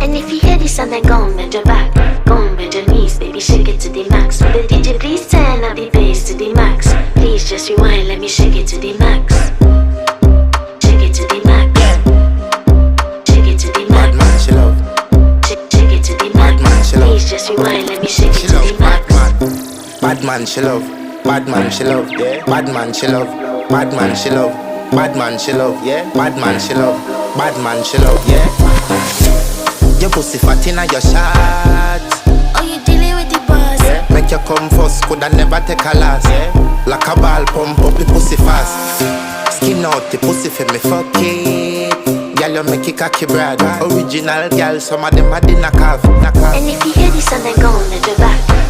And if you hear this and then go on, bend your back, go on, bend your knees, baby, shake it to the max. Will the DJ please turn up the bass to the max? Please just rewind, let me shake it to the max. Shake it to the max. Shake it to the max. Bad man, she love. Shake it to the max. Bad man, she love. Please just rewind, let me shake it She to love the max. bad man, she love. Bad man, she love. Yeah. Bad man, she love. Bad man, she love. Bad man, she love. Yeah. Bad man, she love. Bad man, she love. Yeah. Your pussy fat inna your shot. Oh, you dealing with the boss? Yeah. Make you come first, coulda never take a last. Yeah. Like a ball, pump up the pussy fast. Skin out the pussy for me fuck it. Girl, you make it cocky brad. Original girl, some of them a dinner calf. And if you hear this and then go on, let your back.